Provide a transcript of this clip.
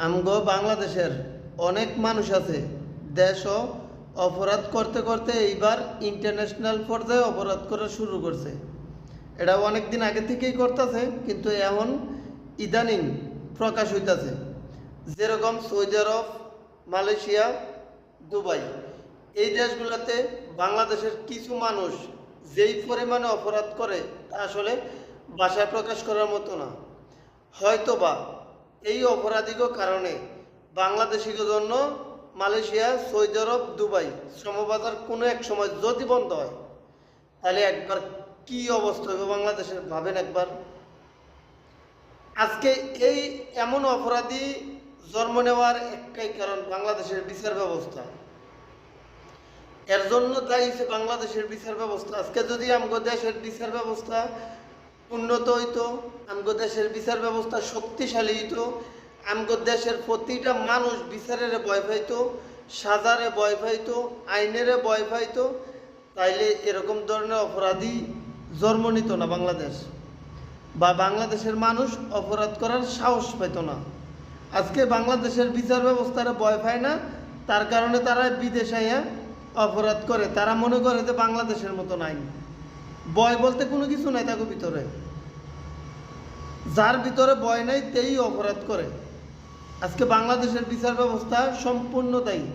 আমগো বাংলাদেশের অনেক মানুষ আছে দেশও অপরাধ করতে করতে এইবার ইন্টারন্যাশনাল পর্যায়ে অপরাধ করা শুরু করছে। এটা অনেক দিন আগে থেকেই করতেছে, কিন্তু এখন ইদানিং প্রকাশ হইতাছে। যেরকম সৌদি আরব, মালয়েশিয়া, দুবাই, এই দেশগুলোতে বাংলাদেশের কিছু মানুষ যেই পরিমাণে অপরাধ করে তা আসলে ভাষায় প্রকাশ করার মতো না। হয়তোবা এই অপরাধিক কারণে বাংলাদেশিদের জন্য মালয়েশিয়া, সৌদি আরব, দুবাই শ্রমবাজার কোনো এক সময় যদি বন্ধ হয়, তাহলে একবার কি অবস্থা হবে বাংলাদেশের ভাবেন একবার। আজকে এই এমন অপরাধী জন্ম নেওয়ার একটাই কারণ বাংলাদেশের বিচার ব্যবস্থা। এর জন্য দায়ী বাংলাদেশের বিচার ব্যবস্থা। আজকে যদি আমগো দেশের বিচার ব্যবস্থা উন্নত হইতো, আমগো দেশের বিচার ব্যবস্থা শক্তিশালী হইতো, আমগো দেশের প্রতিটা মানুষ বিচারের ভয় পাইতো, সাজারে ভয় পাইতো, আইনের ভয় পাইতো, তাইলে এরকম ধরনের অপরাধী জন্ম নিত না বাংলাদেশ, বা বাংলাদেশের মানুষ অপরাধ করার সাহস পাইত না। আজকে বাংলাদেশের বিচার ব্যবস্থার ভয় পায় না, তার কারণে তারা বিদেশে অপরাধ করে। তারা মনে করে যে বাংলাদেশের মতো নাই, ভয় বলতে কোনো কিছু নাই তাকে ভিতরে। যার ভিতরে ভয় নাই তেই অপরাধ করে। আজকে বাংলাদেশের বিচার ব্যবস্থা সম্পূর্ণ দায়ী।